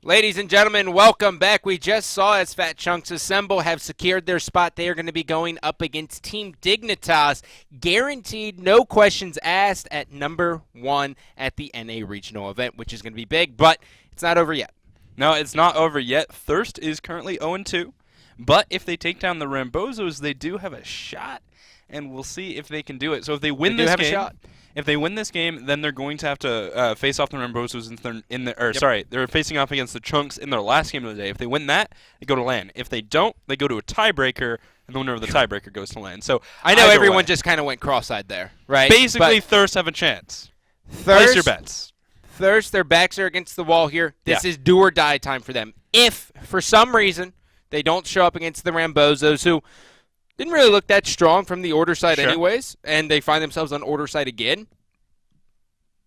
Ladies and gentlemen, welcome back. We just saw as Fat Chunks Assemble have secured their spot. They are going to be going up against Team Dignitas, guaranteed, no questions asked, at number 1 at the NA regional event, which is going to be big, but it's not over yet. No, it's not over yet. Thurst is currently 0-2, but if they take down the Rambozos, they do have a shot, and we'll see if they can do it. So if they win this game, then they're going to have to face off the Rambozos they're facing off against the Chunks in their last game of the day. If they win that, they go to LAN. If they don't, they go to a tiebreaker, and the winner of the tiebreaker goes to LAN. So I know everyone just kind of went cross-eyed there, right? Basically, Thurst have a chance. Place your bets. Thurst, their backs are against the wall here. This is do or die time for them. If, for some reason, they don't show up against the Rambozos, who didn't really look that strong from the order side anyways, and they find themselves on order side again,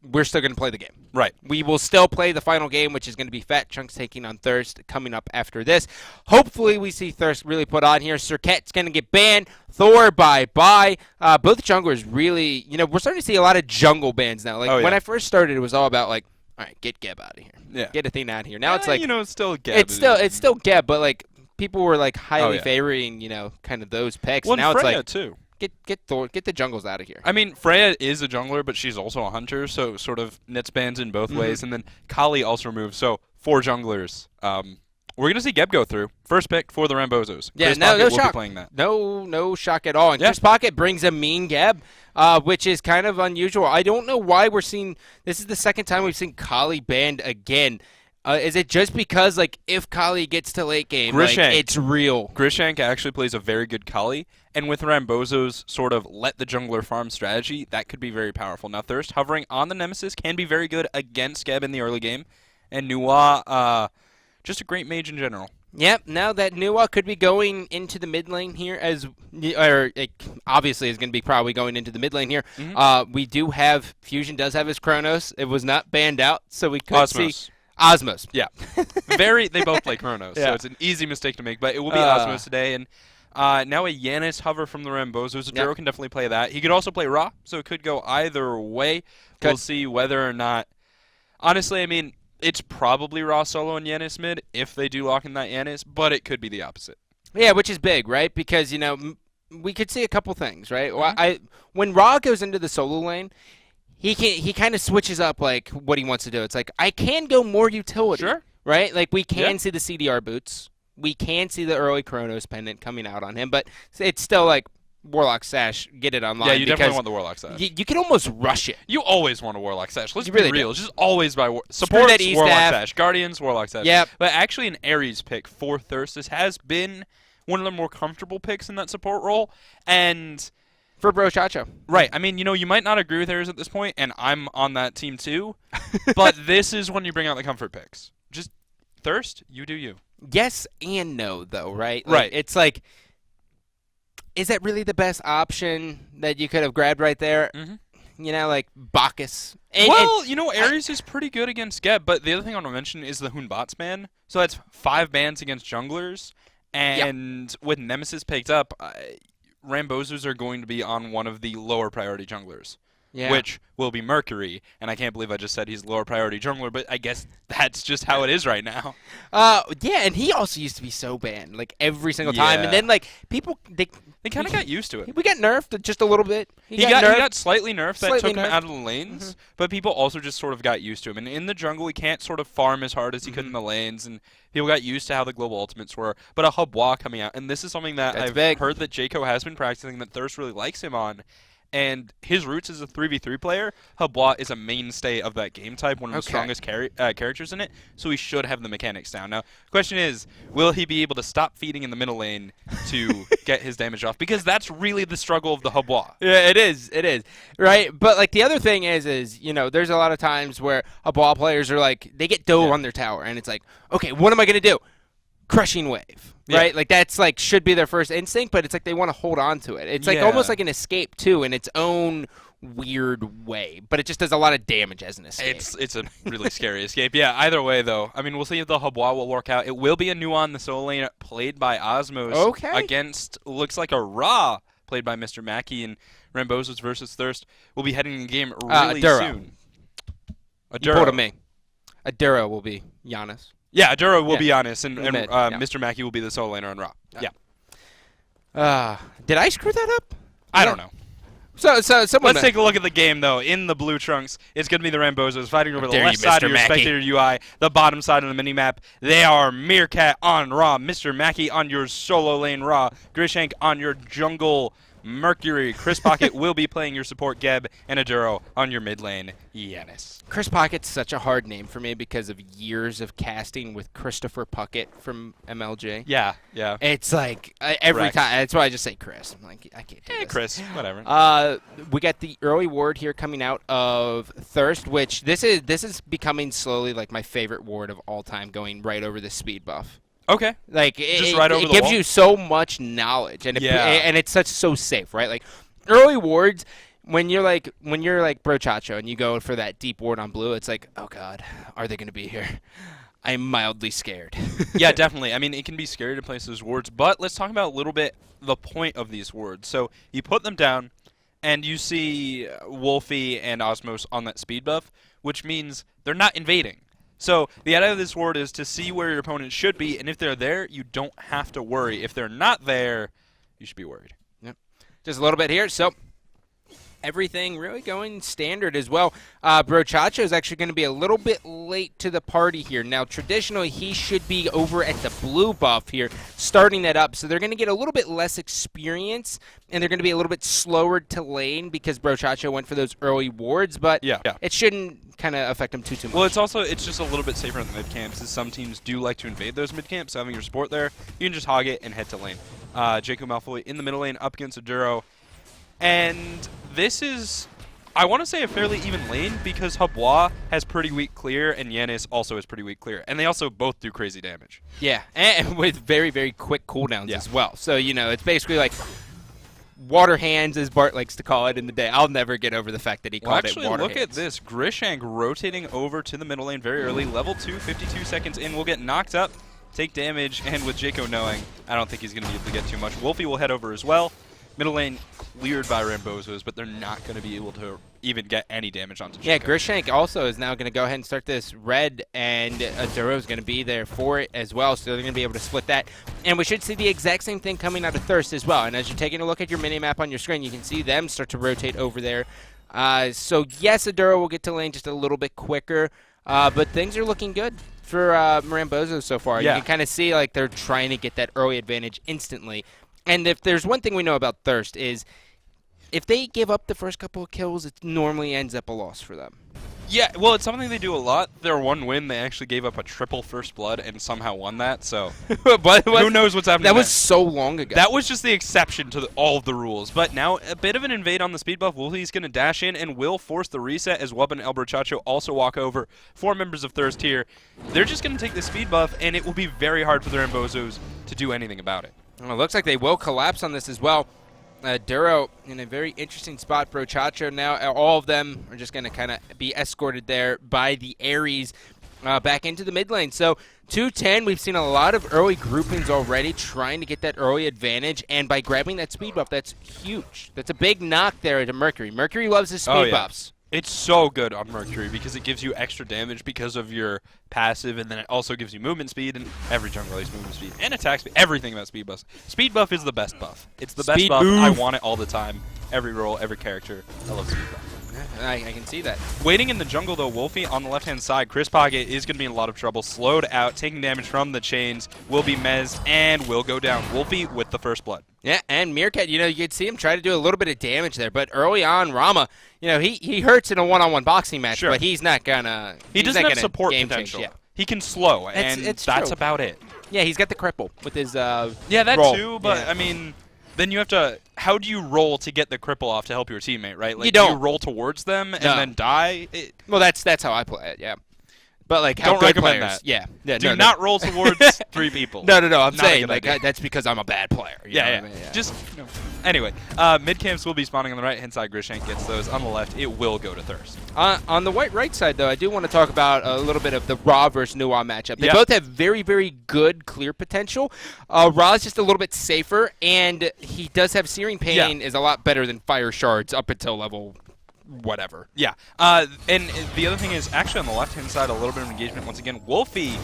we're still going to play the game. Right. We will still play the final game, which is going to be Fat Chunks taking on Thurst coming up after this. Hopefully we see Thurst really put on here. Cirquette's going to get banned. Thor, bye-bye. Both junglers really, we're starting to see a lot of jungle bans now. When I first started, it was all about, all right, get Geb out of here. Yeah. Get Athena out of here. Now it's it's still Geb. It's still Geb, but, people were, highly favoring, kind of those picks. Well, now Freya, it's too. Get Thor, get the jungles out of here. I mean, Freya is a jungler, but she's also a hunter, so sort of nets bans in both ways. And then Kali also removed, so 4 junglers. We're going to see Geb go through. First pick for the Rambozos. Yeah, Chris no Pocket will shock. be playing that. No shock at all. And Chris Pocket brings a mean Geb, which is kind of unusual. I don't know why we're seeing – this is the second time we've seen Kali banned again. Is it just because, if Kali gets to late game, it's real? Grishank actually plays a very good Kali, and with Rambozos sort of let the jungler farm strategy, that could be very powerful. Now, Thirst hovering on the Nemesis can be very good against Geb in the early game, and Nuwa, just a great mage in general. Yep, now that Nuwa could be going into the mid lane here obviously is going to be probably going into the mid lane here. We do have, Fusion does have his Chronos. It was not banned out, so we could see Osmos. Yeah. They both play Chronos, so it's an easy mistake to make, but it will be Osmos today. And now a Yanis hover from the Rambozos. Aduro can definitely play that. He could also play Ra, so it could go either way. We'll see whether or not. Honestly, I mean, it's probably Ra solo and Yanis mid if they do lock in that Yanis, but it could be the opposite. Yeah, which is big, right? Because, we could see a couple things, right? When Ra goes into the solo lane, he kind of switches up what he wants to do. It's I can go more utility, right? We can see the CDR boots, we can see the early Chronos pendant coming out on him, but it's still Warlock Sash, get it online. Yeah, you definitely want the Warlock Sash. You can almost rush it. You always want a Warlock Sash. Let's be really real. Just always buy support that Warlock Sash. Guardians, Warlock Sash. Yep. But actually an Ares pick for Thirst. This has been one of the more comfortable picks in that support role, and for Brochacho. Right. I mean, you might not agree with Ares at this point, and I'm on that team too, but this is when you bring out the comfort picks. Just Thirst, you do you. Yes and no, though, right? Right. It's is that really the best option that you could have grabbed right there? Bacchus. Ares is pretty good against Geb, but the other thing I want to mention is the Hunbots ban. So that's 5 bans against junglers, and with Nemesis picked up, Rambozos are going to be on one of the lower priority junglers, which will be Mercury, and I can't believe I just said he's lower priority jungler, but I guess that's just how it is right now. And he also used to be so banned, every single time, and then people they kind of got used to it. We got nerfed just a little bit. He got slightly nerfed. That took him out of the lanes, but people also just sort of got used to him. And in the jungle, he can't sort of farm as hard as he could in the lanes, and people got used to how the global ultimates were. But a Hubwa coming out, and this is something that I've heard that Jayco has been practicing, that Thirst really likes him on. And his roots as a 3v3 player, Hubwa is a mainstay of that game type, one of the strongest characters in it, so he should have the mechanics down. Now, the question is, will he be able to stop feeding in the middle lane to get his damage off? Because that's really the struggle of the Hubwa. Yeah, it is, right? But, the other thing is, there's a lot of times where Hubwa players are they get dove on their tower, and it's okay, what am I going to do? Crushing wave, right? That's should be their first instinct, but it's they want to hold on to it. It's almost like an escape too, in its own weird way, but it just does a lot of damage as an escape. It's a really scary escape. Yeah, either way though, I mean, we'll see if the Hubwa will work out. It will be a Nuwa in the solo lane played by Osmos against looks like a Ra played by Mr. Mackey, and Rambozos versus Thirst will be heading in the game really soon. You pulled a me. Aduro will be Giannis. Yeah, Aduro will be honest, and Mid, Mr. Mackey will be the solo laner on Raw. Did I screw that up? I don't know. So someone. Let's take a look at the game, though. In the blue trunks, it's going to be the Rambozos fighting over the left side of your spectator UI, the bottom side of the minimap. They are Meerkat on Raw, Mr. Mackey on your solo lane Raw, Grishank on your jungle Mercury. Chris Pocket will be playing your support Geb, and Aduro on your mid lane Yanis. Chris Pocket's such a hard name for me because of years of casting with Christopher Puckett from MLG. Yeah. It's like every time. That's why I just say Chris. I'm like, I can't do this. Chris, whatever. We got the early ward here coming out of Thurst, which this is becoming slowly like my favorite ward of all time, going right over the speed buff. Okay. Like just right over it the gives wall? you so much knowledge, and it's so safe, right? Like early wards. When you're like Brochacho and you go for that deep ward on blue, it's like, oh god, are they going to be here? I'm mildly scared. Yeah, definitely. I mean, it can be scary to place those wards, but let's talk about a little bit the point of these wards. So you put them down, and you see Wolfie and Osmos on that speed buff, which means they're not invading. So the idea of this ward is to see where your opponent should be, and if they're there, you don't have to worry. If they're not there, you should be worried. Yep. Just a little bit here. So everything really going standard as well. Brochacho is actually going to be a little bit late to the party here. Now, traditionally, he should be over at the blue buff here, starting that up. So they're going to get a little bit less experience, and they're going to be a little bit slower to lane because Brochacho went for those early wards. But it shouldn't kind of affect him too much. Well, it's just a little bit safer in the mid camps, as some teams do like to invade those mid camps. So having your support there, you can just hog it and head to lane. Jacob Malfoy in the middle lane up against Aduro. And this is, I want to say, a fairly even lane because Habois has pretty weak clear and Yanis also has pretty weak clear. And they also both do crazy damage. Yeah, and with very, very quick cooldowns as well. So, it's basically like water hands, as Bart likes to call it in the day. I'll never get over the fact that he called it water look hands. At this. Grishank rotating over to the middle lane very early. Level 2, 52 seconds in. Will get knocked up, take damage, and with Jaco knowing, I don't think he's going to be able to get too much. Wolfie will head over as well. Middle lane cleared by Rambozos, but they're not going to be able to even get any damage onto Jacob. Yeah, Grishank also is now going to go ahead and start this red, and Aduro is going to be there for it as well, so they're going to be able to split that. And we should see the exact same thing coming out of Thirst as well. And as you're taking a look at your minimap on your screen, you can see them start to rotate over there. So, yes, Aduro will get to lane just a little bit quicker, but things are looking good for Rambozos so far. Yeah. You can kind of see like they're trying to get that early advantage instantly. And if there's one thing we know about Thirst is if they give up the first couple of kills, it normally ends up a loss for them. Yeah, well, it's something they do a lot. Their one win, they actually gave up a triple first blood and somehow won that, so who knows what's happening That there. was so long ago. That was just the exception to all of the rules. But now, a bit of an invade on the speed buff. Wolfie's going to dash in and will force the reset as Wub and El Brochacho also walk over. 4 members of Thirst here. They're just going to take the speed buff, and it will be very hard for the Rambozos to do anything about it. Well, it looks like they will collapse on this as well. Duro in a very interesting spot. Brochacho now, all of them are just going to kind of be escorted there by the Ares back into the mid lane. So 2-10, we've seen a lot of early groupings already trying to get that early advantage, and by grabbing that speed buff, that's huge. That's a big knock there to Mercury. Mercury loves his speed buffs. It's so good on Mercury because it gives you extra damage because of your passive, and then it also gives you movement speed, and every jungle likes movement speed and attack speed. Everything about speed buffs. Speed buff is the best buff. It's the best buff. I want it all the time. Every role, every character. I love speed buff. I can see that. Waiting in the jungle, though, Wolfie on the left-hand side. Chris Pocket is going to be in a lot of trouble. Slowed out, taking damage from the chains. Will be mezzed and will go down. Wolfie with the first blood. Yeah, and Meerkat, you could see him try to do a little bit of damage there. But early on, Rama, he hurts in a one-on-one boxing match, but he's not going to He doesn't have support potential. Yeah. He can slow, and that's about it. Yeah, he's got the cripple with his Yeah, that roll. too, but, I mean... Then you have to, how do you roll to get the cripple off to help your teammate, right? Like, you don't. Do you roll towards them and then die? Well, that's how I play it, yeah. But, like, how don't good recommend players, that. Yeah. Do not roll towards 3 people. No. I'm Not saying, a good like, idea. that's because I'm a bad player. You know what I mean? Yeah. Just, Anyway, mid camps will be spawning on the right-hand side. Grishank gets those. On the left, it will go to Thurst. On the right side, though, I do want to talk about a little bit of the Ra versus Nuwa matchup. They both have very, very good clear potential. Ra is just a little bit safer, and he does have Searing Pain is a lot better than Fire Shards up until level whatever. Yeah. And the other thing is, actually on the left-hand side, a little bit of engagement once again. Wolfie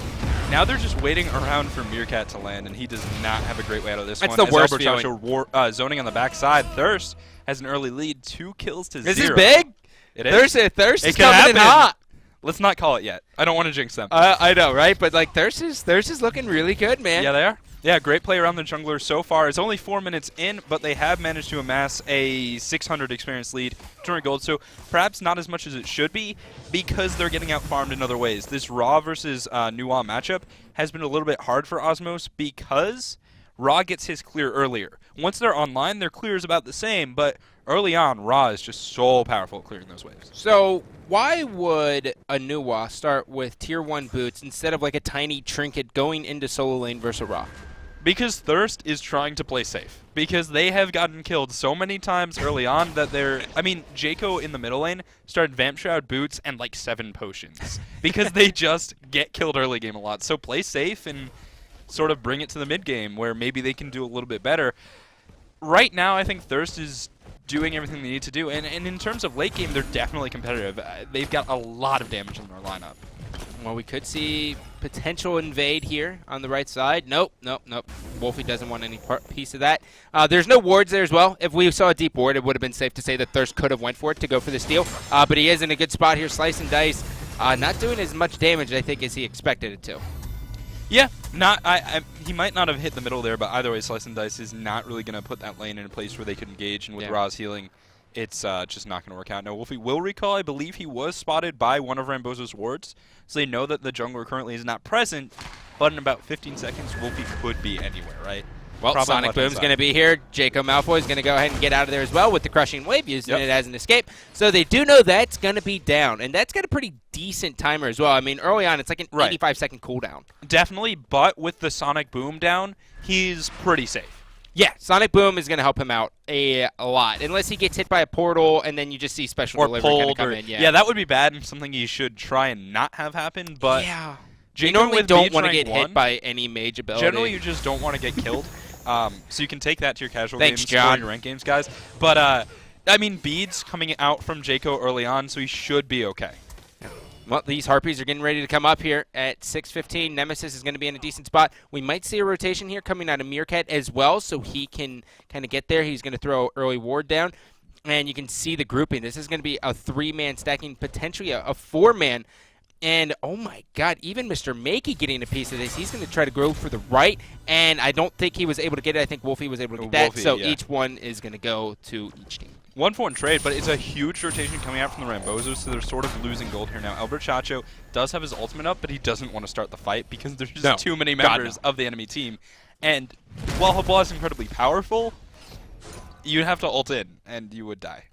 Now they're just waiting around for Meerkat to land, and he does not have a great way out of this That's one. the worst Rambozos zoning on the backside. Thurst has an early lead, 2 kills to 0. This is big. It is. Thurst It is can coming in happen. hot. Let's not call it yet. I don't want to jinx them. I know, right? But like Thurst is looking really good, man. Yeah, they are. Yeah, great play around the jungler so far. It's only 4 minutes in, but they have managed to amass a 600 experience lead, 200 gold. So perhaps not as much as it should be because they're getting out farmed in other ways. This Raw versus Nuwa matchup has been a little bit hard for Osmos because Raw gets his clear earlier. Once they're online, their clear is about the same, but early on, Raw is just so powerful at clearing those waves. So why would a Nuwa start with tier 1 boots instead of like a tiny trinket going into solo lane versus Raw? Because Thurst is trying to play safe. Because they have gotten killed so many times early on that they're... I mean, Jaco in the middle lane started Vamp Shroud boots and like 7 potions. Because they just get killed early game a lot. So play safe and sort of bring it to the mid game where maybe they can do a little bit better. Right now, I think Thurst is doing everything they need to do. And in terms of late game, they're definitely competitive. They've got a lot of damage in their lineup. Well, we could see potential invade here on the right side. Nope. Wolfie doesn't want any piece of that. There's no wards there as well. If we saw a deep ward, it would have been safe to say that Thirst could have went for it to go for the steal. But he is in a good spot here, slice and dice. Not doing as much damage, I think, as he expected it to. Yeah, he might not have hit the middle there, but either way, Slice and Dice is not really going to put that lane in a place where they could engage, and with Ra's healing, it's just not going to work out. Now, Wolfie will recall, I believe he was spotted by one of Rambozos' wards, so they know that the jungler currently is not present, but in about 15 seconds, Wolfie could be anywhere, right? Well, Probably Sonic Boom's going to be here. Jaco Malfoy is going to go ahead and get out of there as well with the Crushing Wave, using it as an escape. So they do know that's going to be down, and that's got a pretty decent timer as well. I mean, early on, it's like an 85-second cooldown. Definitely, but with the Sonic Boom down, he's pretty safe. Yeah, Sonic Boom is going to help him out a lot, unless he gets hit by a portal, and then you just see special or delivery kind of come in. Yeah, that would be bad and something you should try and not have happen, but... Yeah. You normally don't want to get hit by any mage ability. Generally, you just don't want to get killed. So you can take that to your casual Thanks, games John. or your ranked games, guys. But, I mean, Bede's coming out from Jaco early on, so he should be okay. Well, these Harpies are getting ready to come up here at 6:15. Nemesis is going to be in a decent spot. We might see a rotation here coming out of Meerkat as well, so he can kind of get there. He's going to throw early ward down. And you can see the grouping. This is going to be a 3-man stacking, potentially a 4-man. And, oh, my God, even Mr. Makey getting a piece of this. He's going to try to go for the right, and I don't think he was able to get it. I think Wolfie was able to get that. So each one is going to go to each team. 1-for-1 trade, but it's a huge rotation coming out from the Rambozos, so they're sort of losing gold here now. Albert Chacho does have his ultimate up, but he doesn't want to start the fight because there's just too many members of the enemy team. And while Habwa is incredibly powerful, you'd have to ult in, and you would die.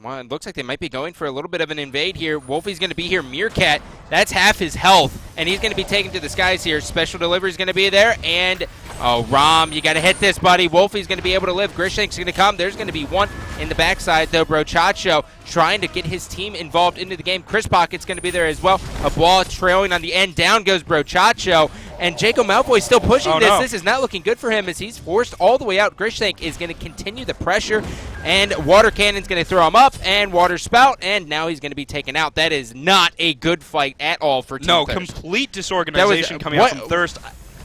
Well, it looks like they might be going for a little bit of an invade here. Wolfie's going to be here. Meerkat, that's half his health, and he's going to be taken to the skies here. Special delivery is going to be there, and oh, Rom, you got to hit this, buddy. Wolfie's going to be able to live. Grishank's going to come. There's going to be one in the backside, though. Brochacho trying to get his team involved into the game. Chris Pocket's going to be there as well. A ball trailing on the end. Down goes Brochacho, and Jaco Malfoy still pushing this. This is not looking good for him as he's forced all the way out. Grishank is going to continue the pressure, and Water Cannon's going to throw him up, and Water Spout, and now he's going to be taken out. That is not a good fight at all for Team Thirst. Complete disorganization coming out from Thirst.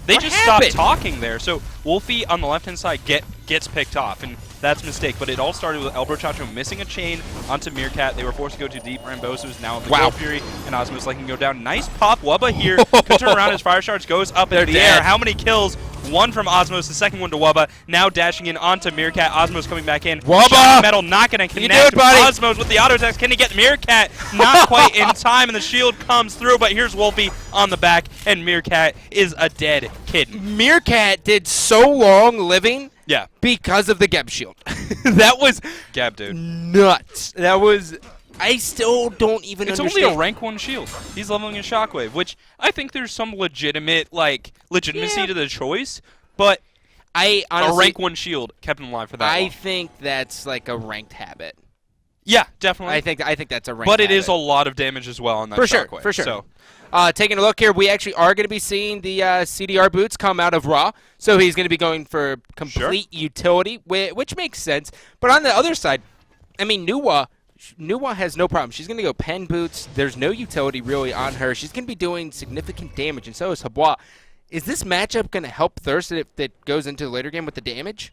They just stopped talking there. So Wolfie on the left-hand side gets picked off, and that's a mistake. But it all started with El Brochacho missing a chain onto Meerkat. They were forced to go too deep. Rambozos now with the Gold Fury, and Osmos letting him go down. Nice pop. Wubba here could turn around. His Fire Shards goes up in the air. How many kills? One from Osmos, the second one to Wubba. Now dashing in onto Meerkat. Osmos coming back in. Wubba! Metal not going to connect. Osmos with the auto attacks. Can he get Meerkat? Not quite in time, and the shield comes through, but here's Wolfie on the back, and Meerkat is a dead kitten. Meerkat did so long living because of the Geb shield. That was Geb, dude. Nuts. That was... I still don't even understand. It's only a rank 1 shield. He's leveling his Shockwave, which I think there's some legitimacy to the choice, but I honestly, a rank 1 shield kept him alive for that long. I think that's like a ranked habit. Yeah, definitely. I think that's a ranked But habit. it is a lot of damage as well on that Shockwave. For sure. So. Taking a look here, we actually are going to be seeing the CDR boots come out of Raw, so he's going to be going for complete utility, which makes sense. But on the other side, I mean, Nuwa Nuwa has no problem. She's going to go pen boots. There's no utility really on her. She's going to be doing significant damage, and so is Habois. Is this matchup going to help Thurst if it goes into the later game with the damage?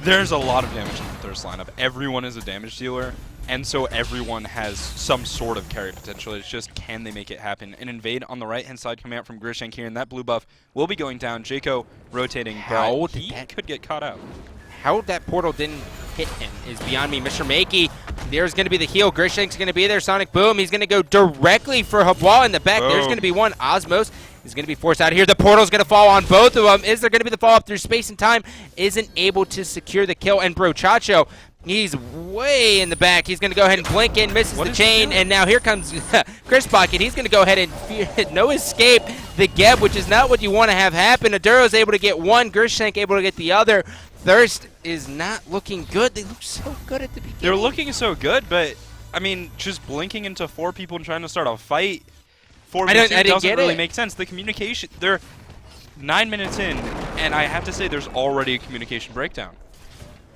There's a lot of damage in the Thurst lineup. Everyone is a damage dealer, and so everyone has some sort of carry potential. It's just, can they make it happen? An invade on the right-hand side coming out from Grishank here, and that blue buff will be going down. Jaco rotating, but he could get caught out. How that portal didn't hit him is beyond me. Mr. Makey, there's going to be the heal. Grishank's going to be there. Sonic Boom, he's going to go directly for Habois in the back. There's going to be one. Osmos is going to be forced out of here. The portal's going to fall on both of them. Is there going to be the fall-up through space and time? Isn't able to secure the kill. And Brochacho, he's way in the back. He's going to go ahead and blink in, misses the chain, and now here comes Chris Pocket. He's going to go ahead and no escape the Geb, which is not what you want to have happen. Aduro's able to get one. Grishank able to get the other. Thurst is not looking good. They look so good at the beginning. They're looking so good, but, I mean, just blinking into 4 people and trying to start a fight 4 minutes doesn't really make sense. The communication, they're 9 minutes in, and I have to say there's already a communication breakdown.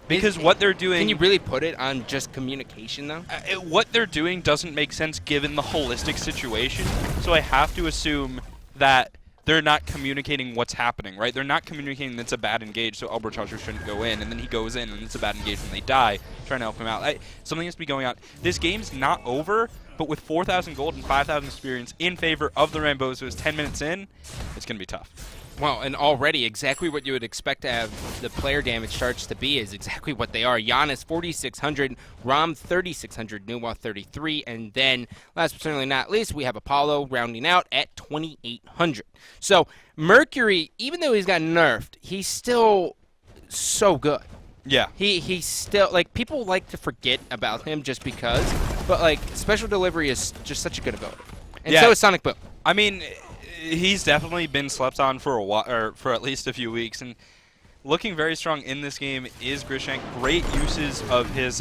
Because what they're doing... Can you really put it on just communication, though? What they're doing doesn't make sense given the holistic situation, so I have to assume that they're not communicating what's happening, right? They're not communicating that it's a bad engage, so Elberchacho shouldn't go in, and then he goes in, and it's a bad engage, and they die, trying to help him out. Something has to be going on. This game's not over, but with 4,000 gold and 5,000 experience in favor of the Rambozos 10 minutes in, it's going to be tough. Well, and already exactly what you would expect to have the player damage charts to be is exactly what they are. Giannis 4,600, Rom 3,600, Nuwa 33, and then last but certainly not least, we have Apollo rounding out at 2,800. So Mercury, even though he's got nerfed, he's still so good. Yeah. He's still, like, people like to forget about him just because, but, like, Special Delivery is just such a good ability. And so is Sonic Boom. I mean, he's definitely been slept on for a while, or for at least a few weeks, and looking very strong in this game is Grishank. Great uses of his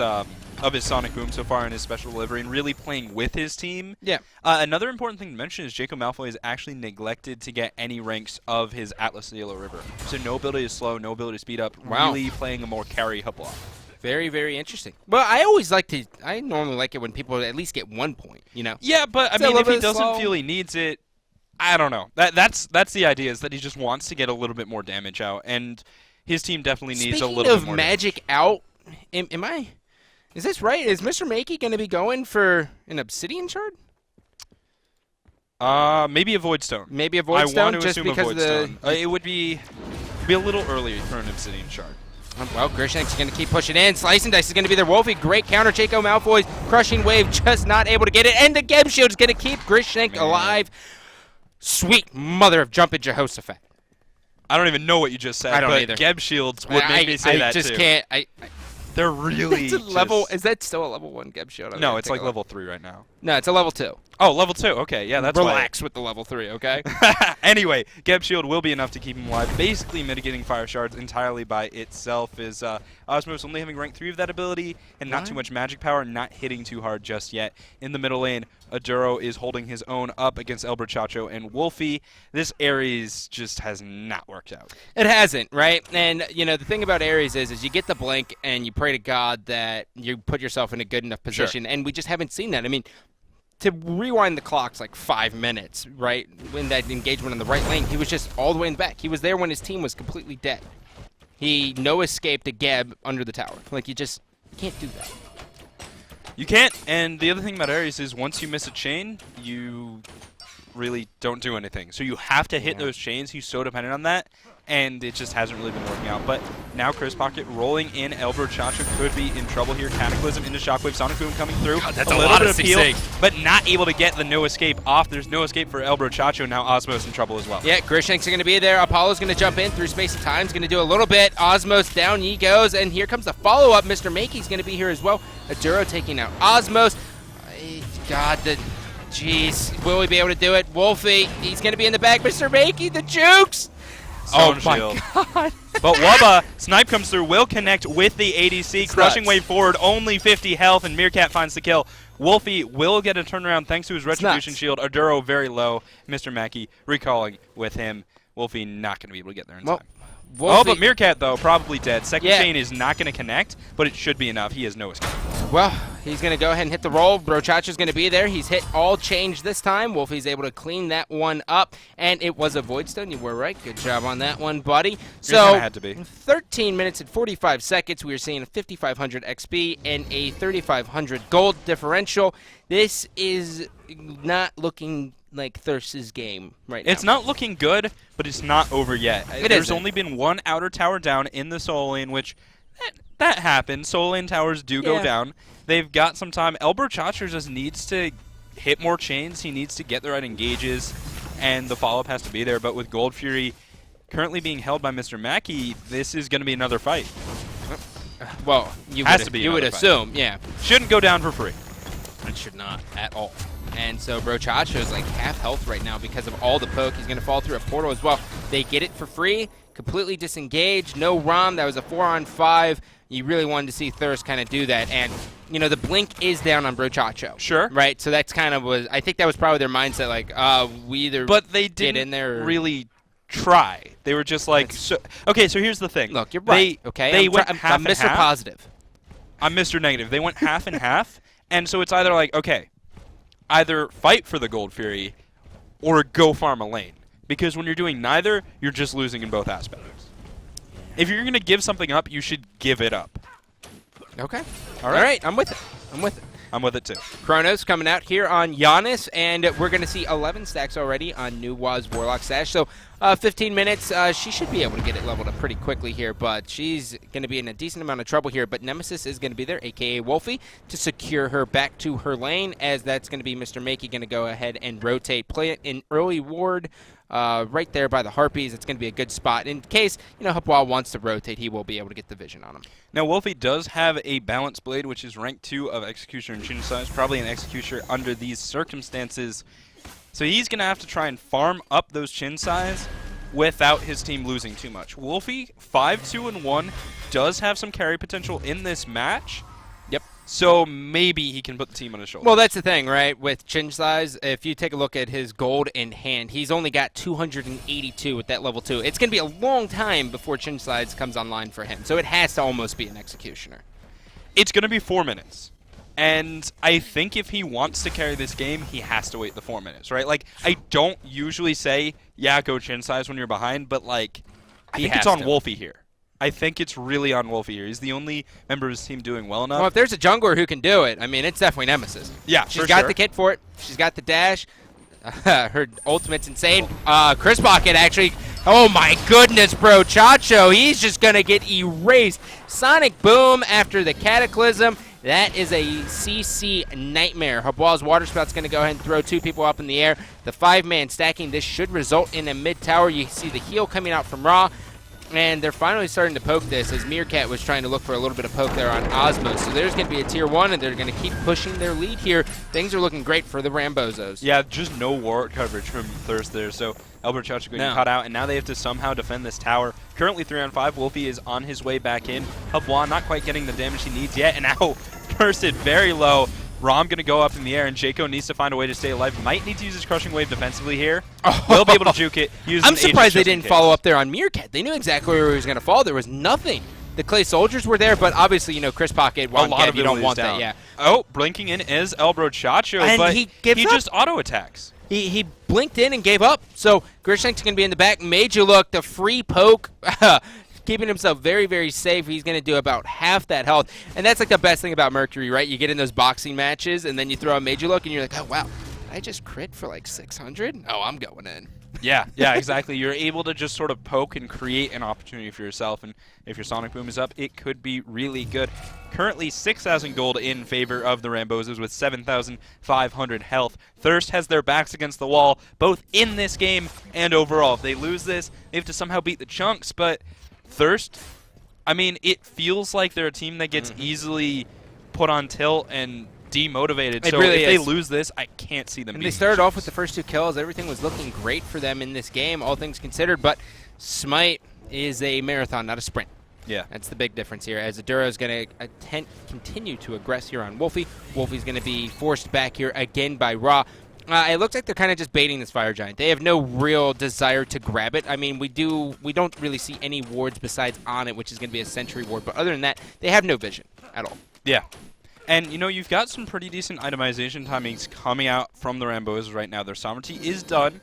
Sonic Boom so far in his Special Delivery, and really playing with his team. Yeah. Another important thing to mention is Jacob Malfoy has actually neglected to get any ranks of his Atlas the Yellow River. So no ability to slow, no ability to speed up. Wow. Really playing a more carry Hublock. Very, very interesting. Well, I normally like it when people at least get 1 point, you know? Yeah, but I mean, if he doesn't feel he needs it, I don't know. That's the idea, is that he just wants to get a little bit more damage out, and his team definitely needs a little bit more. Speaking of magic out, is this right? Is Mr. Makey going to be going for an Obsidian Shard? Maybe a Void Stone. Maybe a Void Stone, want to just assume because a Void Stone. It would be a little early for an Obsidian Shard. Well, Grishank's going to keep pushing in. Slice and Dice is going to be there. Wolfie, great counter. Jaco Malfoy's crushing wave, just not able to get it. And the Geb Shield is going to keep Grishank alive. Sweet mother of jumping Jehoshaphat. I don't even know what you just said. I don't but either. Geb Shields would make me say that too. I just can't. They're really Is that still a level 1 Geb Shield? No, it's like level 3 right now. No, it's a level 2. Oh, level 2. Okay, yeah, that's Relax with the level 3, okay? Anyway, Geb Shield will be enough to keep him alive. Basically mitigating Fire Shards entirely by itself is Osmos only having rank 3 of that ability and not too much magic power, not hitting too hard just yet. In the middle lane, Aduro is holding his own up against Elberchacho and Wolfie. This Ares just has not worked out. It hasn't, right? And, you know, the thing about Ares is you get the blink and you pray to God that you put yourself in a good enough position, and we just haven't seen that. I mean, to rewind the clock's like 5 minutes, right? In that engagement on the right lane, he was just all the way in the back. He was there when his team was completely dead. He no-escaped a Geb under the tower. Like, you can't do that. You can't, and the other thing about Ares is once you miss a chain, you really don't do anything. So you have to hit those chains. He's so dependent on that, and it just hasn't really been working out. But now Chris Pocket rolling in. Elberchacho could be in trouble here. Cataclysm into Shockwave. Sonic Boom coming through. God, that's a lot of appeal, but not able to get the no escape off. There's no escape for Elberchacho. Now Osmos in trouble as well. Yeah, Grishank's going to be there. Apollo's going to jump in through space and time. He's going to do a little bit. Osmos down he goes, and here comes the follow-up. Mr. Makey's going to be here as well. Aduro taking out Osmos. God, jeez, will we be able to do it? Wolfie, he's going to be in the back. Mr. Makey, the jukes! Stone shield. God. But Wubba, Snipe comes through, will connect with the ADC. Crushing wave forward, only 50 health, and Meerkat finds the kill. Wolfie will get a turnaround thanks to his Retribution shield. Aduro very low. Mr. Mackey recalling with him. Wolfie not going to be able to get there in time. Wolfie, but Meerkat, though, probably dead. Second chain is not going to connect, but it should be enough. He has no escape. Well, he's going to go ahead and hit the roll. Brochacho's going to be there. He's hit all change this time. Wolfie's able to clean that one up, and it was a Void Stone. You were right. Good job on that one, buddy. So, had to be. 13 minutes and 45 seconds. We are seeing a 5,500 XP and a 3,500 gold differential. This is not looking like Thurst's game right now. It's not looking good, but it's not over yet. There's only been one outer tower down in the solo lane, which that happens. Solo lane towers do go down. They've got some time. Brochacho just needs to hit more chains. He needs to get the right engages, and the follow-up has to be there. But with Gold Fury currently being held by Mr. Mackey, this is going to be another fight. Well, you would assume, yeah. Shouldn't go down for free. It should not at all. And so Brochacho is like half health right now because of all the poke. He's going to fall through a portal as well. They get it for free, completely disengaged, no Rom. That was a 4-on-5. You really wanted to see Thurst kind of do that. And, you know, the blink is down on Brochacho. Sure. Right? So that's kind of I think that was probably their mindset, like, we either but they get in there or really try. They were just like, okay, so here's the thing. Look, you're right, okay? They went half I'm and Mr. half. Positive. I'm Mr. Negative. They went half and half, and so it's either like, okay, either fight for the Gold Fury or go farm a lane. Because when you're doing neither, you're just losing in both aspects. If you're going to give something up, you should give it up. Okay. All right. I'm with it. I'm with it. I'm with it too. Chronos coming out here on Giannis, and we're going to see 11 stacks already on New Waz Warlock Sash. So 15 minutes, she should be able to get it leveled up pretty quickly here, but she's going to be in a decent amount of trouble here. But Nemesis is going to be there, a.k.a. Wolfie, to secure her back to her lane, as that's going to be Mr. Makey going to go ahead and rotate, play it in early ward right there by the Harpies. It's going to be a good spot. In case, you know, Hupwa wants to rotate, he will be able to get the vision on him. Now, Wolfie does have a Balance Blade, which is rank 2 of Executioner and Chin Size, probably an Executioner under these circumstances. So he's going to have to try and farm up those Chin Size without his team losing too much. Wolfie, 5-2-1, does have some carry potential in this match. Yep. So maybe he can put the team on his shoulders. Well, that's the thing, right? With Chin Size, if you take a look at his gold in hand, he's only got 282 at that level 2. It's going to be a long time before Chin Size comes online for him. So it has to almost be an Executioner. It's going to be 4 minutes. And I think if he wants to carry this game, he has to wait the 4 minutes, right? Like, I don't usually say, yeah, go Chin Size when you're behind, but, like, I think it's on Wolfie here. I think it's really on Wolfie here. He's the only member of his team doing well enough. Well, if there's a jungler who can do it, I mean, it's definitely Nemesis. Yeah, She's got the kit for it. She's got the dash. Her ultimate's insane. Chris Pocket actually. Oh my goodness, Brochacho. He's just going to get erased. Sonic Boom after the Cataclysm. That is a CC nightmare. Hubwal's Water Spout's going to go ahead and throw 2 people up in the air. The 5-man stacking. This should result in a mid-tower. You see the heal coming out from Ra. And they're finally starting to poke this, as Meerkat was trying to look for a little bit of poke there on Osmos. So there's going to be a tier 1, and they're going to keep pushing their lead here. Things are looking great for the Rambozos. Yeah, just no ward coverage from Thurst there. So Brochacho getting caught out, and now they have to somehow defend this tower. Currently 3-on-5. Wolfie is on his way back in. Hubwa not quite getting the damage he needs yet, and now bursted very low. Rom going to go up in the air, and Jaco needs to find a way to stay alive. Might need to use his Crushing Wave defensively here. Will be able to juke it. I'm surprised they didn't follow up there on Meerkat. They knew exactly where he was going to fall. There was nothing. The Clay Soldiers were there, but obviously, you know, Chris Pocket, a lot of you don't want that, yeah. Oh, blinking in is Brochacho, and but he just auto-attacks. He blinked in and gave up. So Grishnank's going to be in the back. Made you look. The free poke. Keeping himself very, very safe. He's going to do about half that health. And that's like the best thing about Mercury, right? You get in those boxing matches, and then you throw a Major Look, and you're like, oh, wow, did I just crit for like 600? Oh, I'm going in. Yeah, exactly. You're able to just sort of poke and create an opportunity for yourself. And if your Sonic Boom is up, it could be really good. Currently 6,000 gold in favor of the Rambozos with 7,500 health. Thurst has their backs against the wall, both in this game and overall. If they lose this, they have to somehow beat the Chunks, but Thurst, I mean, it feels like they're a team that gets easily put on tilt and demotivated. So if they lose this, I can't see them. And they started off with the first 2 kills. Everything was looking great for them in this game, all things considered. But Smite is a marathon, not a sprint. Yeah. That's the big difference here. As Adura is going to continue to aggress here on Wolfie. Wolfie's going to be forced back here again by Ra. It looks like they're kind of just baiting this Fire Giant. They have no real desire to grab it. I mean, we don't really see any wards besides on it, which is going to be a Sentry ward. But other than that, they have no vision at all. Yeah. And, you know, you've got some pretty decent itemization timings coming out from the Rambos right now. Their Sovereignty is done.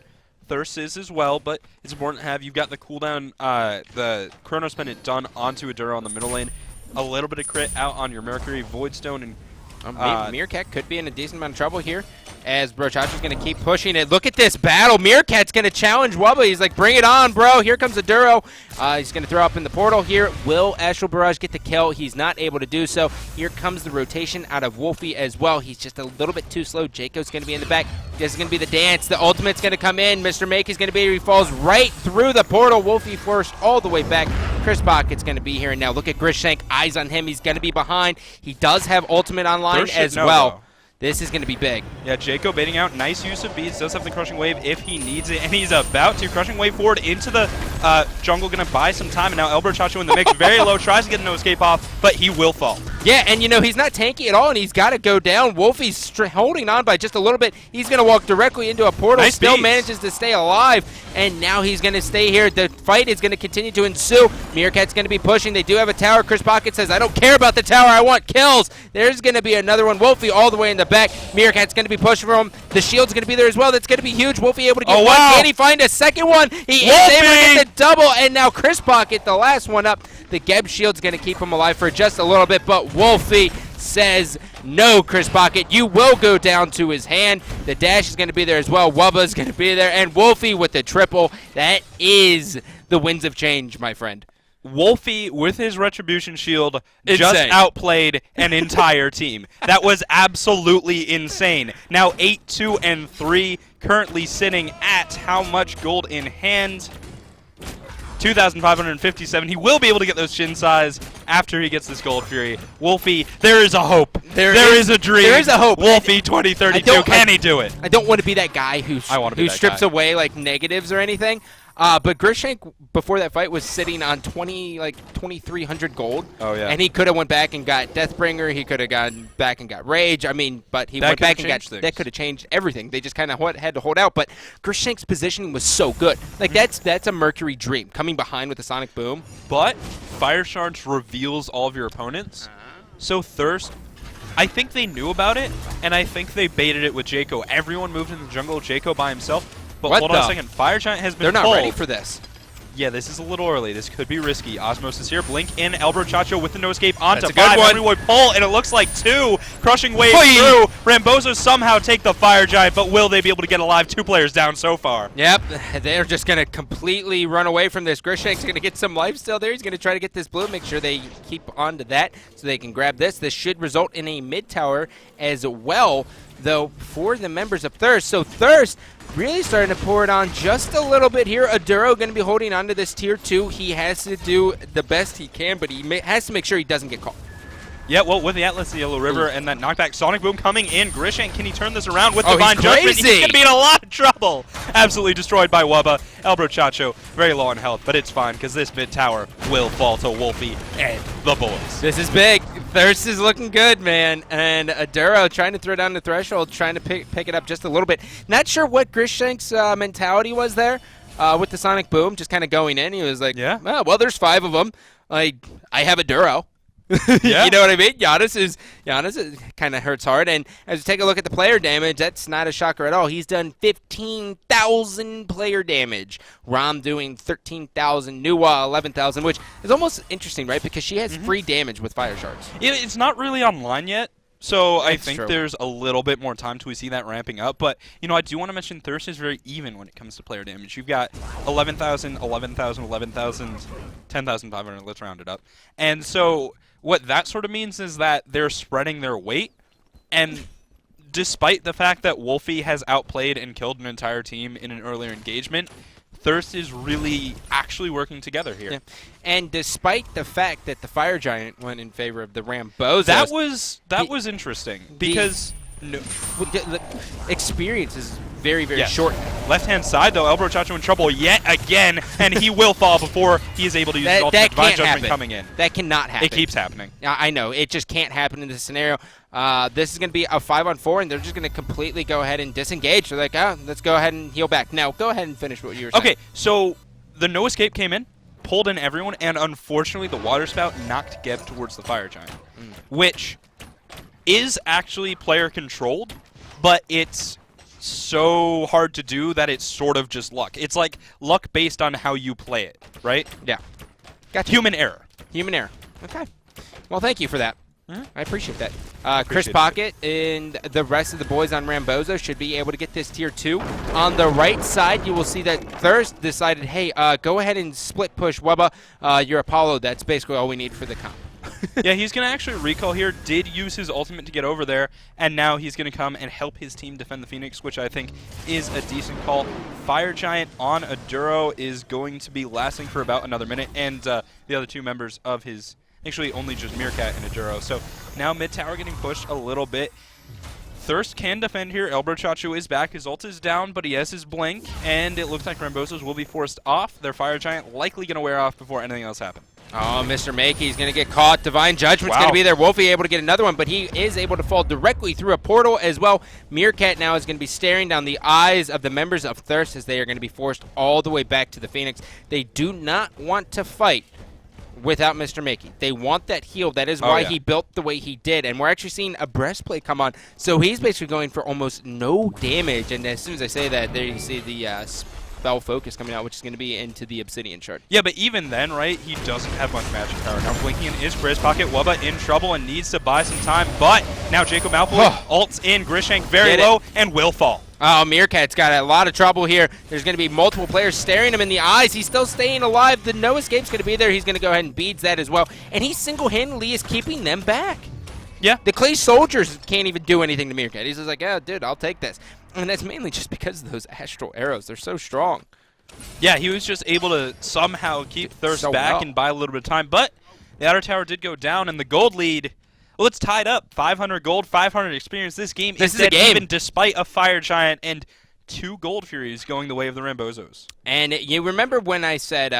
Thirst is as well, but it's important to have. You've got the cooldown, the Chronos Pendant done onto Adura on the middle lane. A little bit of crit out on your Mercury, Voidstone, and Meerkat could be in a decent amount of trouble here as Brochacho's going to keep pushing it. Look at this battle. Meerkat's going to challenge Wubba. He's like, bring it on, bro. Here comes Aduro. He's going to throw up in the portal here. Will Astral Barrage get the kill? He's not able to do so. Here comes the rotation out of Wolfie as well. He's just a little bit too slow. Jaco's going to be in the back. This is going to be the dance. The ultimate's going to come in. Mr. Make is going to be, he falls right through the portal. Wolfie forced all the way back. Chris Pocket's going to be here. And now look at Grishank. Eyes on him. He's going to be behind. He does have ultimate online as well. Though. This is going to be big. Yeah, Jaco baiting out. Nice use of beads. Does have the Crushing Wave if he needs it. And he's about to. Crushing Wave forward into the jungle. Going to buy some time. And now El Brochacho in the mix. Very low. Tries to get a no escape off. But he will fall. Yeah, and you know, he's not tanky at all. And he's got to go down. Wolfie's holding on by just a little bit. He's going to walk directly into a portal. Nice Still beats. manages to stay alive. And now he's going to stay here. The fight is going to continue to ensue. Meerkat's going to be pushing. They do have a tower. Chris Pocket says, I don't care about the tower. I want kills. There's going to be another one. Wolfie all the way in the back. Meerkat's going to be pushing for him. The shield's going to be there as well. That's going to be huge. Wolfie able to get one. Can he find a second one? He is able to get the double. And now Chris Pocket, the last one up. The Geb shield's going to keep him alive for just a little bit. But Wolfie says, no, Chris Pocket, you will go down to his hand. The dash is going to be there as well. Wubba's going to be there. And Wolfie with the triple. That is the winds of change, my friend. Wolfie, with his Retribution shield, just outplayed an entire team. That was absolutely insane. Now 8-2-3, currently sitting at how much gold in hand? 2,557. He will be able to get those Shin Sais after he gets this Gold Fury. Wolfie, there is a hope. There is a dream. There is a hope. Wolfie 2032. Can he do it? I don't want to be that guy who strips away like negatives or anything. But Grishank, before that fight, was sitting on 2,300 gold. Oh, yeah. And he could have went back and got Deathbringer. He could have gone back and got Rage. I mean, but he went back and got things. That could have changed everything. They just kind of had to hold out. But Grishank's positioning was so good. Like, that's a Mercury dream, coming behind with the Sonic Boom. But Fire Shards reveals all of your opponents. So Thurst, I think they knew about it, and I think they baited it with Jaco. Everyone moved in the jungle, Jaco by himself. But hold on a second. Fire Giant has been They're not pulled. ready for this. Yeah, this is a little early. This could be risky. Osmos is here. Blink in. El Brochacho with the no escape onto That's a good 5. one. Everyone pull, and it looks like 2. Crushing Wave through. Rambozos somehow take the Fire Giant, but will they be able to get alive? 2 players down so far. Yep, they're just going to completely run away from this. Grishank's going to get some life still there. He's going to try to get this blue, make sure they keep on to that so they can grab this. This should result in a mid tower as well, though, for the members of Thurst. So Thurst really starting to pour it on just a little bit here. Aduro going to be holding on to this tier 2. He has to do the best he can, but he has to make sure he doesn't get caught. Yeah, well, with the Atlas, the Yellow River, and that knockback Sonic Boom coming in, Grishank, can he turn this around with Divine Judgment? He's going to be in a lot of trouble. Absolutely destroyed by Wubba. El Brochacho, very low on health, but it's fine, because this mid tower will fall to Wolfie and the boys. This is big. Thirst is looking good, man. And Aduro trying to throw down the threshold, trying to pick it up just a little bit. Not sure what Grishank's mentality was there with the Sonic Boom, just kind of going in. He was like, yeah, oh, well, there's 5 of them. I have Aduro. Yeah. You know what I mean? Giannis kind of hurts hard. And as we take a look at the player damage, that's not a shocker at all. He's done 15,000 player damage. Rom doing 13,000. Nuwa 11,000, which is almost interesting, right? Because she has free damage with Fire Shards. It's not really online yet. So I That's think true. there's a little bit more time till we see that ramping up. But, you know, I do want to mention Thirst is very even when it comes to player damage. You've got 11,000, 11,000, 11,000, 10,500. Let's round it up. And so what that sort of means is that they're spreading their weight. And despite the fact that Wolfie has outplayed and killed an entire team in an earlier engagement, Thirst is really actually working together here. Yeah. And despite the fact that the Fire Giant went in favor of the Rambozos, that was interesting because the experience is very, very short. Left-hand side, though, El Brochacho in trouble yet again, and he will fall before he is able to use his ultimate Divine Judgment coming in. That cannot happen. It keeps happening. I know. It just can't happen in this scenario. This is going to be a 5-on-4, and they're just going to completely go ahead and disengage. They're like, oh, let's go ahead and heal back. Now, go ahead and finish what you were saying. Okay, so the no escape came in, pulled in everyone, and unfortunately the water spout knocked Geb towards the Fire Giant, which is actually player controlled, but it's so hard to do that it's sort of just luck. It's like luck based on how you play it, right? Yeah. Gotcha. Human error. Human error. Okay. Well, thank you for that. I appreciate that. Chris Appreciate Pocket and the rest of the boys on Rambozos should be able to get this tier 2. On the right side, you will see that Thurst decided, hey, go ahead and split push Wubba. Your Apollo, that's basically all we need for the comp. Yeah, he's going to actually recall here, did use his ultimate to get over there, and now he's going to come and help his team defend the Phoenix, which I think is a decent call. Fire Giant on Aduro is going to be lasting for about another minute, and the other two members of his, actually only just Meerkat and Aduro. So now mid tower getting pushed a little bit. Thurst can defend here. El Brochacho is back. His ult is down, but he has his blink, and it looks like Rambozos will be forced off. Their Fire Giant likely going to wear off before anything else happens. Oh, Mr. Makey's going to get caught. Divine Judgment's going to be there. Wolfie able to get another one, but he is able to fall directly through a portal as well. Meerkat now is going to be staring down the eyes of the members of Thirst as they are going to be forced all the way back to the Phoenix. They do not want to fight without Mr. Makey. They want that heal. That is why he built the way he did. And we're actually seeing a breastplate come on. So he's basically going for almost no damage. And as soon as I say that, there you see the spell focus coming out, which is going to be into the Obsidian Shard. Yeah, but even then, right, he doesn't have much magic power. Now blinking in is Grizz Pocket. Wubba in trouble and needs to buy some time. But now Jacob Malfoy ults in. Grishank very low and will fall. Oh, Meerkat's got a lot of trouble here. There's going to be multiple players staring him in the eyes. He's still staying alive. The no escape's going to be there. He's going to go ahead and beads that as well. And he single-handedly is keeping them back. Yeah. The Clay Soldiers can't even do anything to Meerkat. He's just like, oh, dude, I'll take this. And that's mainly just because of those astral arrows. They're so strong. Yeah, he was just able to somehow keep Thirst back and buy a little bit of time. But the outer tower did go down, and the gold lead, well, it's tied up. 500 gold, 500 experience. This game is dead even despite a Fire Giant and 2 Gold Furies going the way of the Rambozos. And you remember when I said,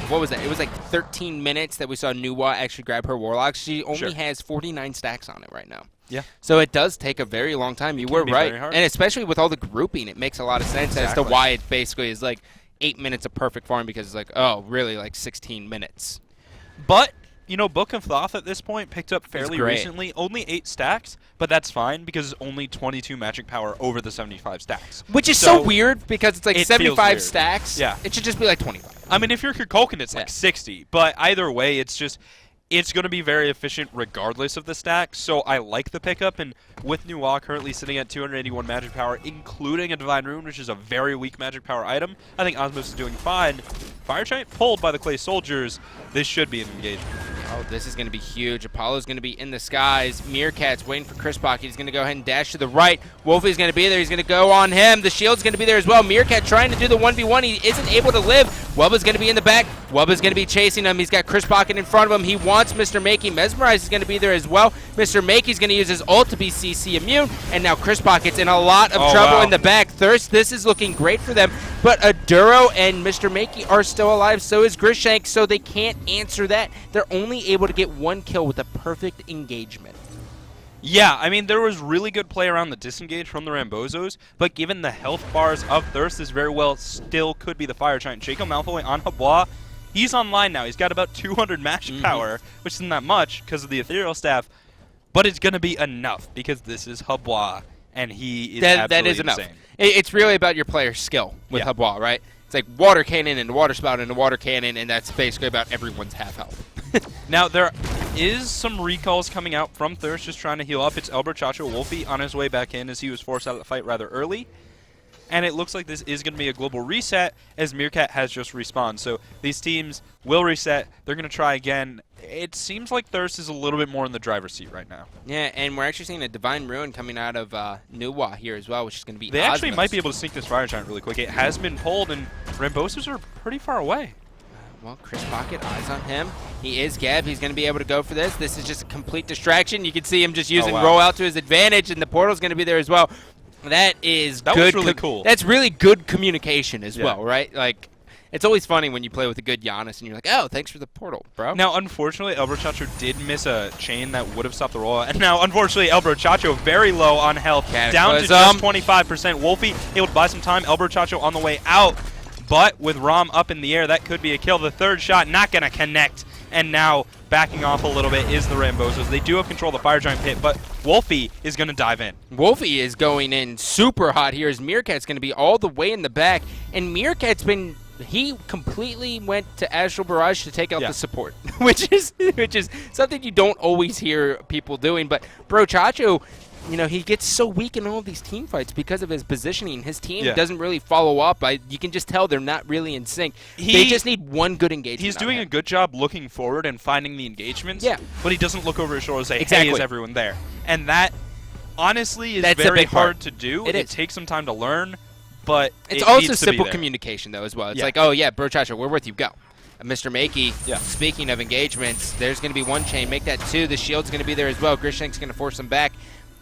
what was that? It was like 13 minutes that we saw Nuwa actually grab her Warlock. She only has 49 stacks on it right now. Yeah. So it does take a very long time. You were right. And especially with all the grouping, it makes a lot of sense as to why it basically is like 8 minutes of perfect farm, because it's like, oh, really, like 16 minutes. But, you know, Book of Thoth at this point picked up fairly recently. Only 8 stacks, but that's fine because it's only 22 magic power over the 75 stacks. Which is so weird because it's like 75 stacks. Yeah. It should just be like 25. I mean, if you're Kukulkan, it's like 60. But either way, it's just, it's going to be very efficient regardless of the stack. So I like the pickup. And with Nuwa currently sitting at 281 magic power, including a Divine Rune, which is a very weak magic power item, I think Osmos is doing fine. Fire Giant pulled by the Clay Soldiers. This should be an engagement. Oh, this is going to be huge. Apollo's going to be in the skies. Meerkat's waiting for Chris Pocket. He's going to go ahead and dash to the right. Wolfie's going to be there. He's going to go on him. The shield's going to be there as well. Meerkat trying to do the 1v1. He isn't able to live. Wubba's going to be in the back. Wubba's going to be chasing him. He's got Chris Pocket in front of him. He wants Mr. Makey. Mesmerize is going to be there as well. Mr. Makey's going to use his ult to be CC immune. And now Chris Pocket's in a lot of trouble in the back. Thirst, this is looking great for them. But Aduro and Mr. Makey are still alive. So is Grishank, so they can't answer that. They're only able to get 1 kill with a perfect engagement. Yeah, I mean, there was really good play around the disengage from the Rambozos, but given the health bars of Thirst, this very well still could be the Fire Giant. Jacob Malfoy on Habois, he's online now. He's got about 200 magic power, which isn't that much because of the Ethereal Staff, but it's going to be enough because this is Habois, and he is absolutely enough. insane. It's really about your player's skill with Habois, right? It's like water cannon and water spout and a water cannon, and that's basically about everyone's half health. Now, there is some recalls coming out from Thurst just trying to heal up. It's El Brochacho Wolfie on his way back in as he was forced out of the fight rather early. And it looks like this is going to be a global reset as Meerkat has just respawned. So these teams will reset. They're going to try again. It seems like Thurst is a little bit more in the driver's seat right now. Yeah, and we're actually seeing a Divine Ruin coming out of Nuwa here as well, which is going to be They actually might be able to sneak this Fire Giant really quick. It has been pulled, and Rambozos are pretty far away. Well, Chris Pocket, eyes on him. He is Gab. He's going to be able to go for this. This is just a complete distraction. You can see him just using roll out to his advantage, and the portal's going to be there as well. That was really cool. That's really good communication as well, right? Like, it's always funny when you play with a good Giannis, and you're like, oh, thanks for the portal, bro. Now, unfortunately, El Brochacho did miss a chain that would have stopped the rollout. And now, unfortunately, El Brochacho very low on health, down to just 25%. Wolfie able to buy some time. El Brochacho on the way out. But with Rom up in the air, that could be a kill. The third shot not going to connect. And now backing off a little bit is the Rambozos. They do have control of the Fire Giant pit, but Wolfie is going to dive in. Wolfie is going in super hot here as Meerkat's going to be all the way in the back. And Meerkat's been... He completely went to Astral Barrage to take out the support, which is something you don't always hear people doing. But Brochacho, you know, he gets so weak in all of these team fights because of his positioning. His team doesn't really follow up. You can just tell they're not really in sync. They just need one good engagement. He's doing a good job looking forward and finding the engagements, but he doesn't look over his shoulder and say, hey, is everyone there? And that, honestly, is very hard to do. It takes some time to learn. But it's also simple communication, though, as well. It's like, oh, yeah, Brochacho, we're with you. Go. Mr. Makey, speaking of engagements, there's going to be one chain. Make that two. The shield's going to be there as well. Grishank's going to force them back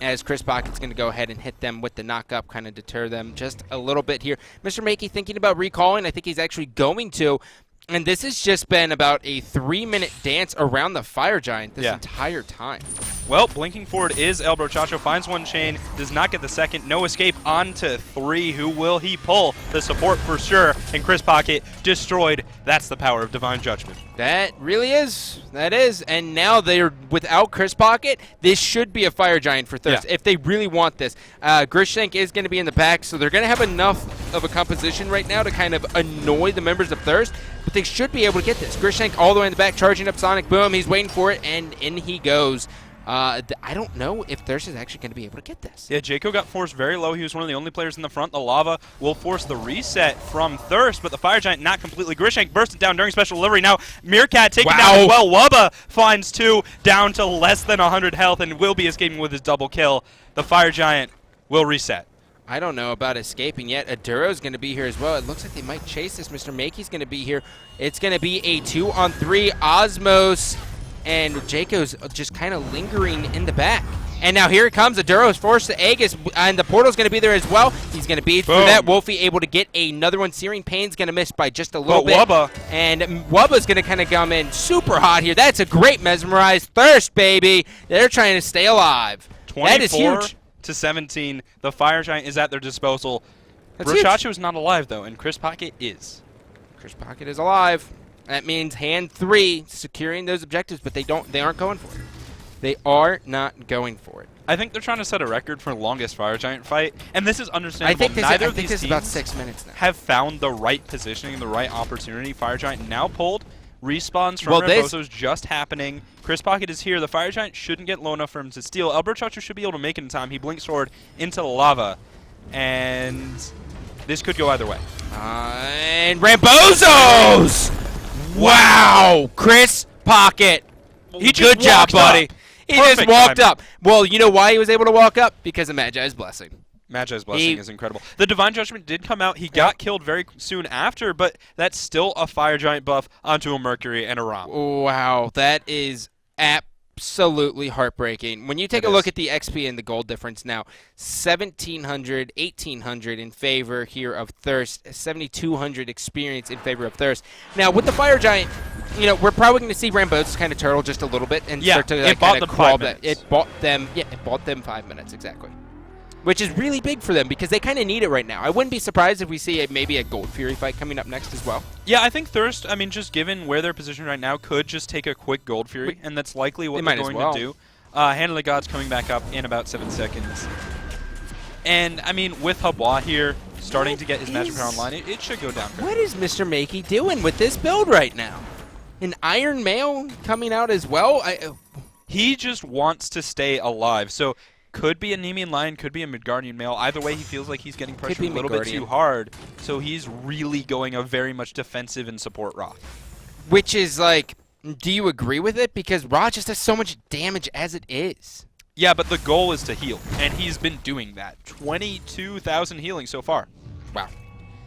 as Chris Pocket's going to go ahead and hit them with the knock-up, kind of deter them just a little bit here. Mr. Makey thinking about recalling. I think he's actually going to. And this has just been about a 3-minute dance around the Fire Giant this entire time. Well, blinking forward is El Brochacho, finds one chain, does not get the second, no escape, onto 3. Who will he pull? The support for sure, and Chris Pocket destroyed. That's the power of Divine Judgment. That really is. That is. And now they're without Chris Pocket. This should be a Fire Giant for Thurst if they really want this. Grishank is going to be in the back, so they're going to have enough of a composition right now to kind of annoy the members of Thurst. But they should be able to get this. Grishank all the way in the back, charging up Sonic Boom. He's waiting for it, and in he goes. I don't know if Thurst is actually going to be able to get this. Yeah, Jaco got forced very low. He was one of the only players in the front. The lava will force the reset from Thurst, but the Fire Giant not completely. Grishank bursted down during special delivery. Now Meerkat taken down as well. Wubba finds 2 down to less than 100 health and will be escaping with his double kill. The Fire Giant will reset. I don't know about escaping yet. Aduro's going to be here as well. It looks like they might chase this. Mr. Makey's going to be here. It's going to be a 2-on-3. Osmos and Jaco's just kind of lingering in the back. And now here it comes. Aduro's forced to Aegis, and the portal's going to be there as well. He's going to beat through that. Wolfie able to get another one. Searing Pain's going to miss by just a little bit. Wubba. And Wubba's going to kind of come in super hot here. That's a great mesmerized Thirst, baby. They're trying to stay alive. That is huge. To 17, the Fire Giant is at their disposal. That's Brochacho is not alive, though, and Chris Pocket is. Chris Pocket is alive. That means hand 3, securing those objectives, but they aren't going for it. They are not going for it. I think they're trying to set a record for longest Fire Giant fight, and this is understandable. Neither of these teams about 6 minutes now. Have found the right positioning, the right opportunity. Fire Giant now pulled. Respawns from Rambozos just happening. Chris Pocket is here. The Fire Giant shouldn't get low enough for him to steal. El Brochacho should be able to make it in time. He blinks forward into the lava, and this could go either way. And Rambozos! Wow! Chris Pocket. Good job, buddy. He just walked up. Well, you know why he was able to walk up? Because of Magi's blessing. Magi's blessing is incredible. The Divine Judgment did come out. He got killed very soon after, but that's still a Fire Giant buff onto a Mercury and a Rom. Wow, that is absolutely heartbreaking. When you take a look at the XP and the gold difference now, 1,700, 1,800 in favor here of Thirst, 7,200 experience in favor of Thirst. Now, with the Fire Giant, you know, we're probably going to see Rambos kind of turtle just a little bit and start to kind of crawl back. It bought them 5 minutes, exactly. Which is really big for them because they kind of need it right now. I wouldn't be surprised if we see maybe a Gold Fury fight coming up next as well. Yeah, I think Thirst, I mean, just given where they're positioned right now, could just take a quick Gold Fury, and that's likely what they're going to do. Hand of the Gods coming back up in about 7 seconds. And, I mean, with Habwa here starting to get his magic power online, it should go down. What is Mr. Makey doing with this build right now? An Iron Mail coming out as well? He just wants to stay alive. So could be a Nemean Lion, could be a Midgardian Male. Either way, he feels like he's getting pressured a little bit too hard. So he's really going a very much defensive and support Ra. Which is like, do you agree with it? Because Ra just does so much damage as it is. Yeah, but the goal is to heal, and he's been doing that. 22,000 healing so far. Wow.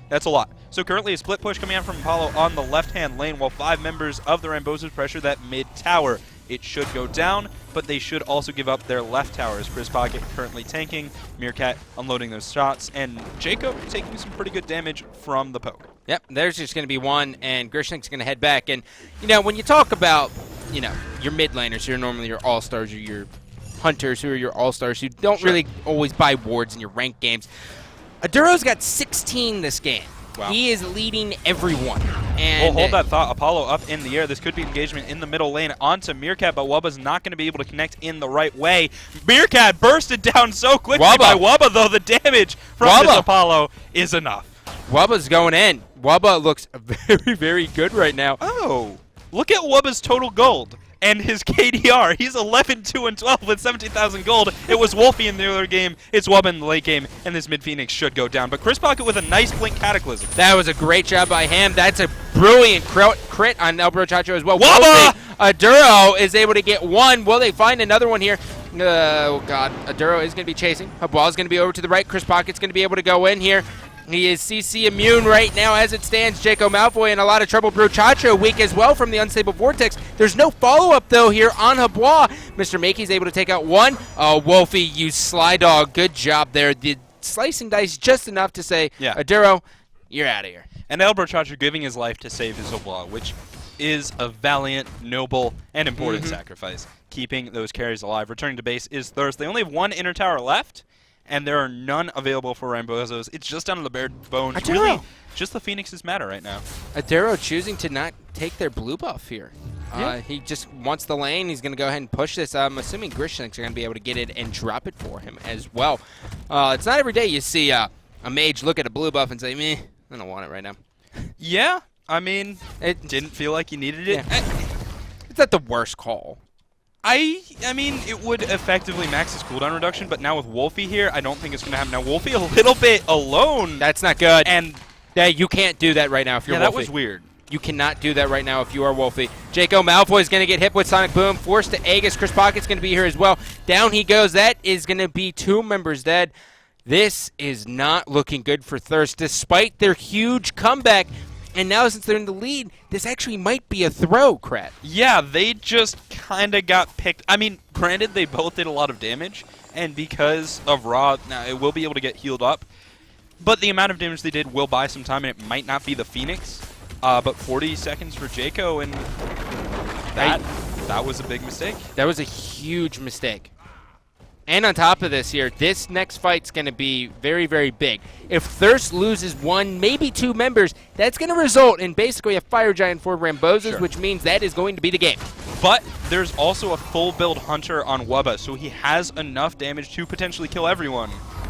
That's a lot. So currently a split push coming out from Apollo on the left-hand lane while 5 members of the Rambozos pressure that mid tower. It should go down, but they should also give up their left towers. Chris Pocket currently tanking, Meerkat unloading those shots, and Jacob taking some pretty good damage from the poke. Yep, there's just going to be one, and Grishank's going to head back. And, you know, when you talk about, you know, your mid laners who are normally your all-stars or your hunters who are your all-stars who don't really always buy wards in your ranked games, Aduro's got 16 this game. Wow. He is leading everyone. And we'll hold that thought. Apollo up in the air. This could be engagement in the middle lane onto Meerkat, but Wubba's not going to be able to connect in the right way. Meerkat bursted down so quickly by Wubba, though the damage from this Apollo is enough. Wubba's going in. Wubba looks very, very good right now. Oh, look at Wubba's total gold and his KDR. He's 11, 2, and 12 with 17,000 gold. It was Wolfie in the earlier game. It's Wubba in the late game, and this mid Phoenix should go down. But Chris Pocket with a nice blink Cataclysm. That was a great job by him. That's a brilliant crit on El Brochacho as well. Wubba! Aduro is able to get one. Will they find another one here? Oh, God. Aduro is going to be chasing. Habwal is going to be over to the right. Chris Pocket's going to be able to go in here. He is CC immune right now as it stands. Jaco Malfoy in a lot of trouble. Brochacho weak as well from the Unstable Vortex. There's no follow-up, though, here on Habwa. Mr. Makey's able to take out one. Oh, Wolfie, you sly dog. Good job there. The slicing dice just enough to say, Aduro, you're out of here. And El Brochacho giving his life to save his Habwa, which is a valiant, noble, and important sacrifice. Keeping those carries alive. Returning to base is Thurst. They only have one inner tower left, and there are none available for Rambozos. It's just down to the bare bones. Aduro. Really, just the Phoenixes matter right now. Aduro choosing to not take their blue buff here. He just wants the lane. He's going to go ahead and push this. I'm assuming Grishanks are going to be able to get it and drop it for him as well. It's not every day you see a mage look at a blue buff and say, meh, I don't want it right now. Yeah, I mean, it didn't feel like you needed it. Yeah. It's not the worst call. I mean, it would effectively max his cooldown reduction, but now with Wolfie here, I don't think it's going to happen. Now, Wolfie a little bit alone. That's not good. And you can't do that right now if you're Wolfie. That was weird. You cannot do that right now if you are Wolfie. Jaco Malfoy is going to get hit with Sonic Boom. Forced to Aegis. Chris Pocket's going to be here as well. Down he goes. That is going to be 2 members dead. This is not looking good for Thurst, despite their huge comeback. And now since they're in the lead, this actually might be a throw, Krat. Yeah, they just kind of got picked. I mean, granted, they both did a lot of damage, and because of Raw, now it will be able to get healed up. But the amount of damage they did will buy some time, and it might not be the Phoenix. But 40 seconds for Jaco, and that was a big mistake. That was a huge mistake. And on top of this here, this next fight's going to be very, very big. If Thurst loses 1, maybe 2 members, that's going to result in basically a Fire Giant for Rambozos, which means that is going to be the game. But there's also a full build Hunter on Wubba, so he has enough damage to potentially kill everyone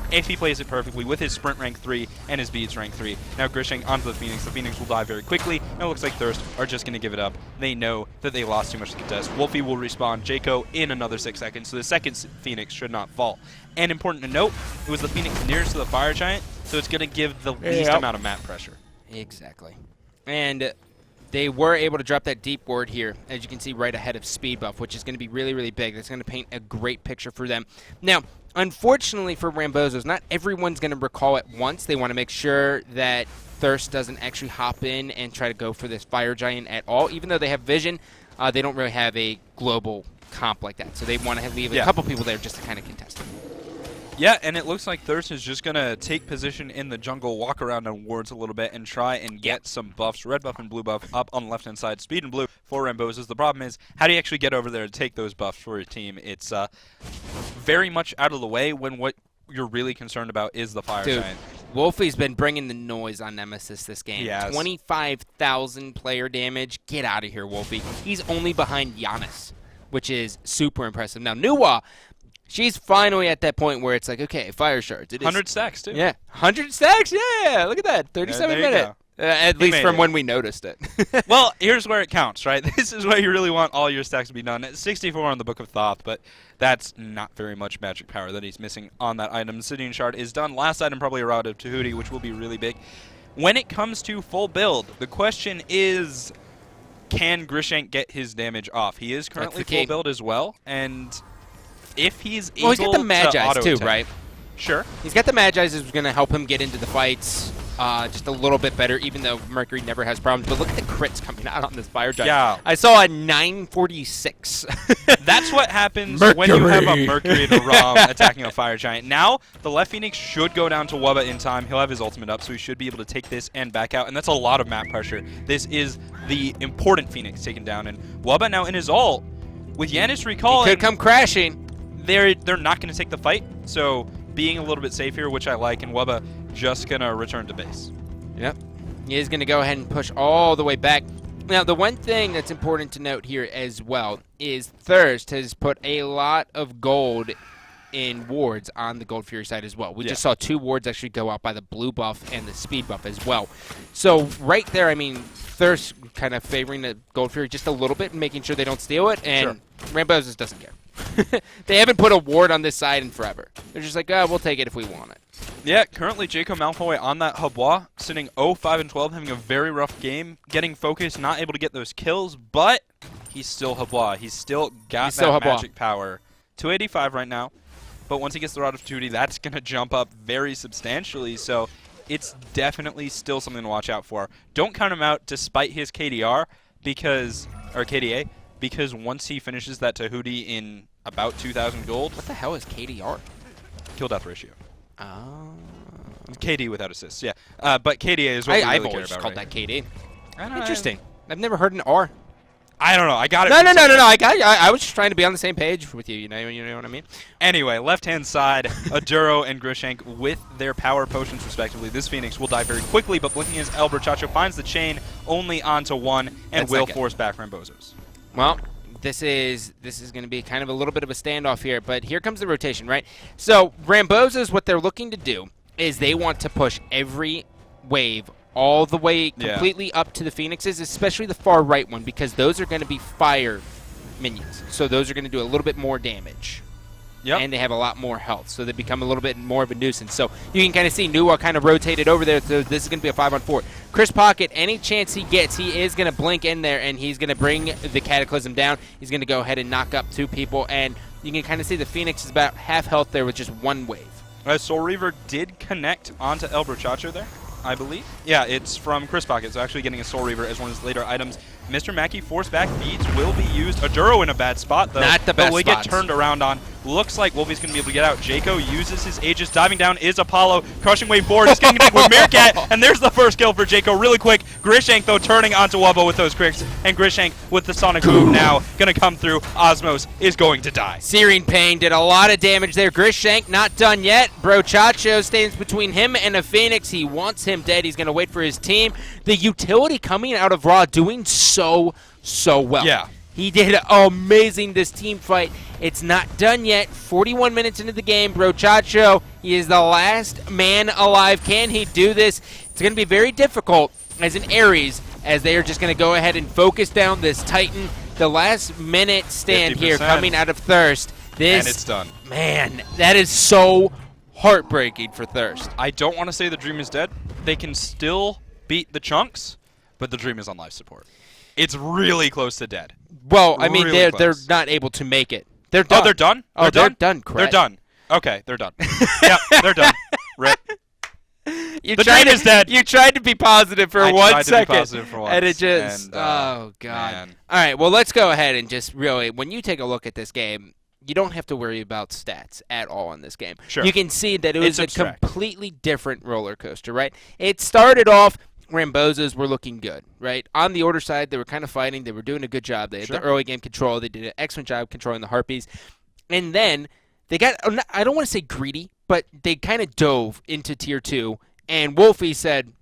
if he plays it perfectly with his sprint rank 3 and his beads rank 3. Now Grishing onto the Phoenix. The Phoenix will die very quickly. Now it looks like Thurst are just going to give it up. They know that they lost too much to contest. Wolfie will respawn Jaco in another 6 seconds, so the second Phoenix should not fall. And important to note, it was the Phoenix nearest to the Fire Giant, so it's going to give the least amount of map pressure. Exactly. And they were able to drop that deep ward here, as you can see, right ahead of speed buff, which is going to be really, really big. That's going to paint a great picture for them. Now, unfortunately for Rambozos, not everyone's going to recall at once. They want to make sure that Thurst doesn't actually hop in and try to go for this Fire Giant at all. Even though they have vision, they don't really have a global comp like that. So they want to leave a couple people there just to kind of contest it. Yeah, and it looks like Thurst is just going to take position in the jungle, walk around on wards a little bit, and try and get some buffs, red buff and blue buff, up on the left-hand side. Speed and blue for Rambozos. The problem is, how do you actually get over there to take those buffs for your team? It's very much out of the way when what you're really concerned about is the Fire Giant. Wolfie's been bringing the noise on Nemesis this game. Yes. 25,000 player damage. Get out of here, Wolfie. He's only behind Giannis, which is super impressive. Now, Nuwa, she's finally at that point where it's like, okay, fire shards. It 100 stacks, too. Yeah, 100 stacks? Yeah, look at that. 37 minutes. At least from when we noticed it. Well, here's where it counts, right? This is where you really want all your stacks to be done. It's 64 on the Book of Thoth, but that's not very much magic power that he's missing on that item. Obsidian Shard is done. Last item, probably a Rod of Tahuti, which will be really big. When it comes to full build, the question is, can Grishank get his damage off? He is currently full build as well, and if he's able he's got the Magi's too, right? Sure. He's got the Magi's, is going to help him get into the fights just a little bit better, even though Mercury never has problems. But look at the crits coming out on this Fire Giant. Yeah. I saw a 946. That's what happens when you have a Mercury and a Rom attacking a Fire Giant. Now, the left Phoenix should go down to Wubba in time. He'll have his ultimate up, so he should be able to take this and back out. And that's a lot of map pressure. This is the important Phoenix taken down. And Wubba now in his ult, with Yanis recalling, he could come crashing. They're not going to take the fight, so being a little bit safe here, which I like, and Wubba just going to return to base. Yep. He is going to go ahead and push all the way back. Now, the one thing that's important to note here as well is Thurst has put a lot of gold in wards on the Gold Fury side as well. We just saw 2 wards actually go out by the blue buff and the speed buff as well. So right there, I mean, Thurst kind of favoring the Gold Fury just a little bit and making sure they don't steal it, and Rambozos doesn't care. They haven't put a ward on this side in forever. They're just like, we'll take it if we want it. Yeah, currently Jacob Malfoy on that Habois, sitting 0-5-12, having a very rough game, getting focused, not able to get those kills, but he's still Habois. He's still got that magic power. 285 right now, but once he gets the Rod of Duty, that's going to jump up very substantially, so it's definitely still something to watch out for. Don't count him out despite his KDR, or KDA, because once he finishes that Tahuti in about 2,000 gold... What the hell is KDR? Kill death ratio. Oh. KD without assists, yeah. But KDA is what we really I've care always about, called right? that KD. I don't know. Interesting. I've never heard an R. I don't know. I got it. No. I was just trying to be on the same page with you. You know what I mean? Anyway, left-hand side, Aduro and Grishank with their power potions, respectively. This Phoenix will die very quickly, but blinking his El Brachacho finds the chain only onto 1 and will force back Rambozos. Well, this is going to be kind of a little bit of a standoff here, but here comes the rotation, right? So Rambozos, what they're looking to do is they want to push every wave all the way completely up to the Phoenixes, especially the far right one, because those are going to be fire minions. So those are going to do a little bit more damage. Yep. And they have a lot more health, so they become a little bit more of a nuisance. So you can kind of see Nuwa kind of rotated over there, so this is going to be a 5-on-4. Chris Pocket, any chance he gets, he is going to blink in there, and he's going to bring the Cataclysm down. He's going to go ahead and knock up 2 people, and you can kind of see the Phoenix is about half health there with just 1 wave. Soul Reaver did connect onto El Brachacho there, I believe. Yeah, it's from Chris Pocket, so actually getting a Soul Reaver as one of his later items. Mr. Mackey force back beads will be used. Aduro in a bad spot, though. Not the best will get turned around on. Looks like Wolfie's going to be able to get out. Jaco uses his Aegis. Diving down is Apollo. Crushing wave forward. Just getting with Meerkat. And there's the first kill for Jaco really quick. Grishank, though, turning onto Wubbo with those cricks. And Grishank with the Sonic Boom now going to come through. Osmos is going to die. Searing Pain did a lot of damage there. Grishank not done yet. Brochacho stands between him and a Phoenix. He wants him dead. He's going to wait for his team. The utility coming out of Raw doing so well. Yeah. He did amazing this team fight. It's not done yet. 41 minutes into the game. Brochacho, he is the last man alive. Can he do this? It's going to be very difficult as an Ares, as they are just going to go ahead and focus down this Titan. The last minute stand 50%. here coming out of Thurst. And it's done. Man, that is so heartbreaking for Thurst. I don't want to say the dream is dead. They can still beat the Chunks, but the dream is on life support. It's really close to dead. Well, I mean, really they're not able to make it. They're done. Oh, they're done? Oh, they're done, correct. They're done. Okay, they're done. Yeah, they're done. Rip. The dream is dead. You tried to be positive for 1 second. I tried to be positive for once. And it just, oh, God. Man. All right, well, let's go ahead and just really, when you take a look at this game, you don't have to worry about stats at all in this game. Sure. You can see that it was a completely different roller coaster, right? It started off, Rambozos were looking good, right? On the order side, they were kind of fighting. They were doing a good job. They had the early game control. They did an excellent job controlling the Harpies. And then they got, I don't want to say greedy, but they kind of dove into Tier 2. And Wolfie said,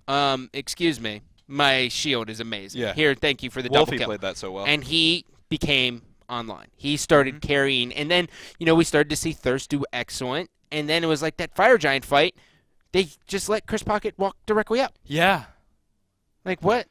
excuse me, my shield is amazing. Yeah. Here, thank you for the double kill. Wolfie played that so well. And he became online. He started carrying. And then, we started to see Thurst do excellent. And then it was like that Fire Giant fight. They just let Chris Pocket walk directly up. Yeah. Like, what?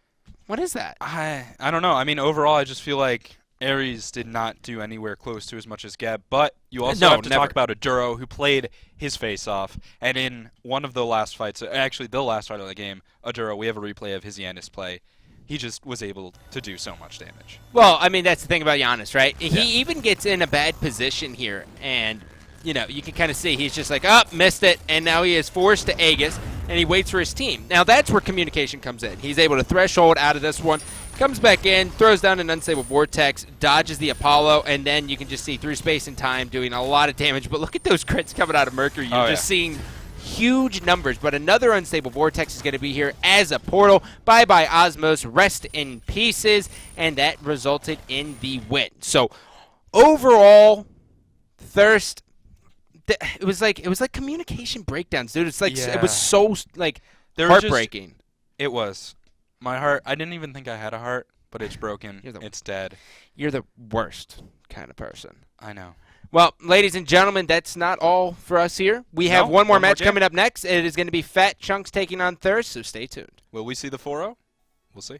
What is that? I don't know. I mean, overall, I just feel like Ares did not do anywhere close to as much as Geb. But you also have to talk about Aduro, who played his face off. And in one of the last fights, actually the last fight of the game, Aduro, we have a replay of his Giannis play. He just was able to do so much damage. Well, I mean, that's the thing about Giannis, right? Yeah. He even gets in a bad position here. And, you can kind of see he's just like, missed it. And now he is forced to Aegis. And he waits for his team. Now, that's where communication comes in. He's able to threshold out of this one, comes back in, throws down an unstable vortex, dodges the Apollo, and then you can just see through space and time doing a lot of damage. But look at those crits coming out of Mercury. You're just seeing huge numbers. But another unstable vortex is going to be here as a portal. Bye-bye, Osmos. Rest in pieces. And that resulted in the win. So, overall, Thurst... It was like communication breakdowns, dude. It's like it was so heartbreaking. It was. My heart, I didn't even think I had a heart, but it's broken. You're the- It's dead. You're the worst kind of person. I know. Well, ladies and gentlemen, that's not all for us here. We have one more match coming up next. It is going to be Fat Chunks taking on Thurst, so stay tuned. Will we see the 4-0? We'll see.